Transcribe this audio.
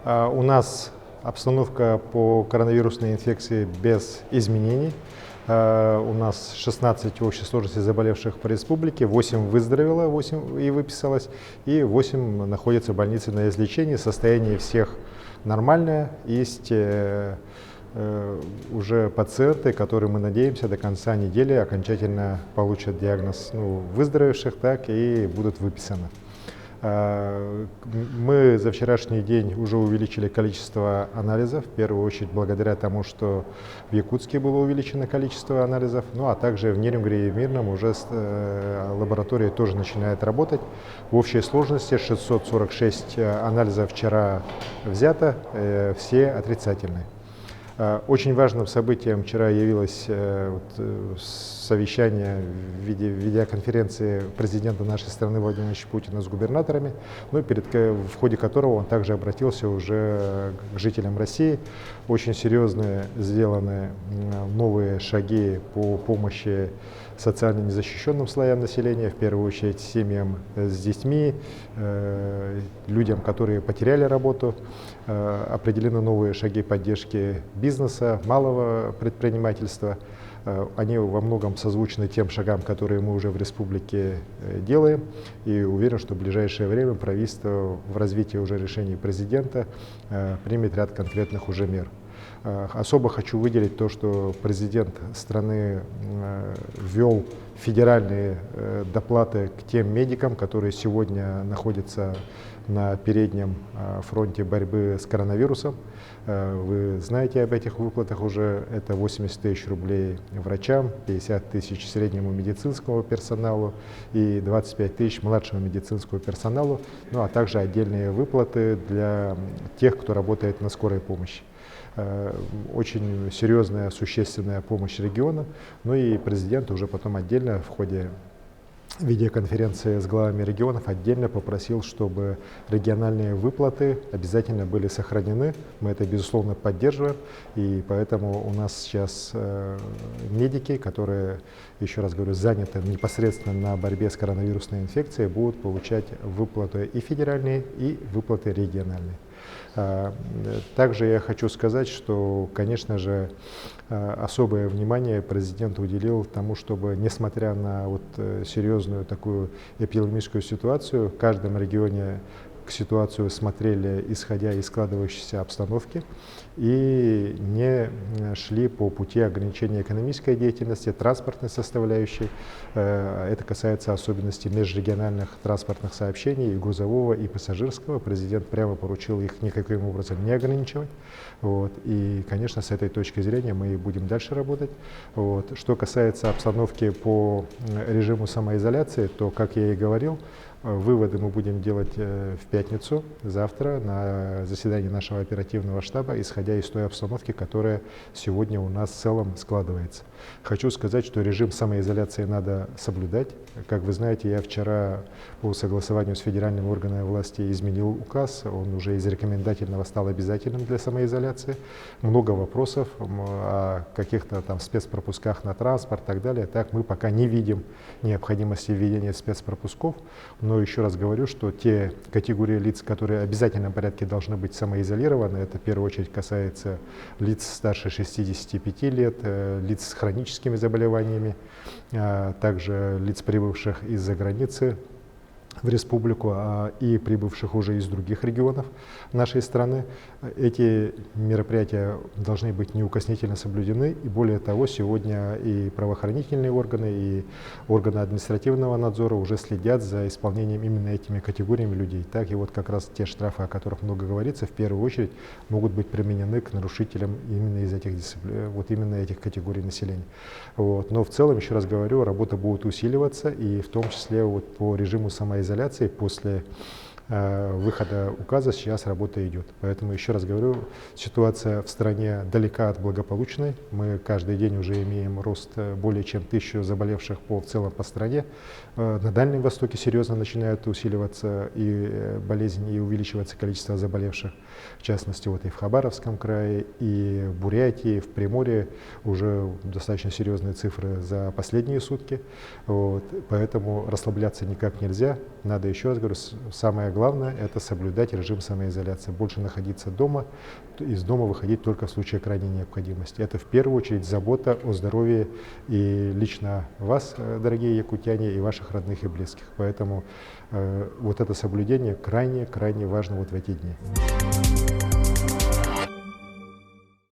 У нас обстановка по коронавирусной инфекции без изменений. У нас 16 в общей сложности заболевших по республике, 8 выздоровело, 8 и выписалось, и 8 находятся в больнице на излечении. Состояние всех нормальное. Есть уже пациенты, которые, мы надеемся, до конца недели окончательно получат диагноз выздоровевших, так и будут выписаны. Мы за вчерашний день уже увеличили количество анализов, в первую очередь благодаря тому, что в Якутске было увеличено количество анализов, а также в Нерюнгри и Мирном уже лаборатория тоже начинает работать. В общей сложности 646 анализов вчера взято, все отрицательные. Очень важным событием вчера явилось совещание в виде видеоконференции президента нашей страны Владимира Владимировича Путина с губернаторами, в ходе которого он также обратился уже к жителям России. Очень серьезные сделаны новые шаги по помощи социально незащищенным слоям населения, в первую очередь семьям с детьми, людям, которые потеряли работу. Определены новые шаги поддержки бизнеса, малого предпринимательства. Они во многом созвучны тем шагам, которые мы уже в республике делаем. И уверен, что в ближайшее время правительство в развитии уже решений президента примет ряд конкретных уже мер. Особо хочу выделить то, что президент страны ввел федеральные доплаты к тем медикам, которые сегодня находятся на переднем фронте борьбы с коронавирусом. Вы знаете об этих выплатах уже. Это 80 тысяч рублей врачам, 50 тысяч среднему медицинскому персоналу и 25 тысяч младшему медицинскому персоналу, а также отдельные выплаты для тех, кто работает на скорой помощи. Очень серьезная, существенная помощь региона. И президент уже потом отдельно в ходе видеоконференции с главами регионов отдельно попросил, чтобы региональные выплаты обязательно были сохранены. Мы это, безусловно, поддерживаем. И поэтому у нас сейчас медики, которые, еще раз говорю, заняты непосредственно на борьбе с коронавирусной инфекцией, будут получать выплаты и федеральные, и выплаты региональные. Также я хочу сказать, что, конечно же, особое внимание президент уделил тому, чтобы, несмотря на серьезную такую эпидемическую ситуацию, в каждом регионе к ситуацию смотрели, исходя из складывающейся обстановки, и не шли по пути ограничения экономической деятельности, транспортной составляющей. Это касается особенностей межрегиональных транспортных сообщений, и грузового, и пассажирского. Президент прямо поручил их никаким образом не ограничивать. И, конечно, с этой точки зрения мы будем дальше работать. Что касается обстановки по режиму самоизоляции, то, как я и говорил, выводы мы будем делать в пятницу, завтра, на заседании нашего оперативного штаба, исходя из той обстановки, которая сегодня у нас в целом складывается. Хочу сказать, что режим самоизоляции надо соблюдать. Как вы знаете, я вчера по согласованию с федеральными органами власти изменил указ, он уже из рекомендательного стал обязательным для самоизоляции. Много вопросов о каких-то там спецпропусках на транспорт и так далее. Так мы пока не видим необходимости введения спецпропусков. Но еще раз говорю, что те категории лиц, которые в обязательном порядке должны быть самоизолированы, это в первую очередь касается лиц старше 65 лет, лиц с хроническими заболеваниями, также лиц, прибывших из-за границы в республику и прибывших уже из других регионов нашей страны. Эти мероприятия должны быть неукоснительно соблюдены. И более того, сегодня и правоохранительные органы, и органы административного надзора уже следят за исполнением именно этими категориями людей. Так и как раз те штрафы, о которых много говорится, в первую очередь могут быть применены к нарушителям именно из этих дисциплин, именно этих категорий населения. Но в целом, еще раз говорю, работа будет усиливаться, и в том числе по режиму самоизоляции после выхода указа сейчас работа идет. Поэтому, еще раз говорю, ситуация в стране далека от благополучной. Мы каждый день уже имеем рост более чем 1000 заболевших в целом по стране. На Дальнем Востоке серьезно начинают усиливаться и болезни, и увеличиваться количество заболевших. В частности, и в Хабаровском крае, и в Бурятии, в Приморье уже достаточно серьезные цифры за последние сутки. Поэтому расслабляться никак нельзя. Надо, еще раз говорю, самое главное – это соблюдать режим самоизоляции. Больше находиться дома, из дома выходить только в случае крайней необходимости. Это в первую очередь забота о здоровье и лично вас, дорогие якутяне, и ваших родных и близких. Поэтому вот это соблюдение крайне важно вот в эти дни.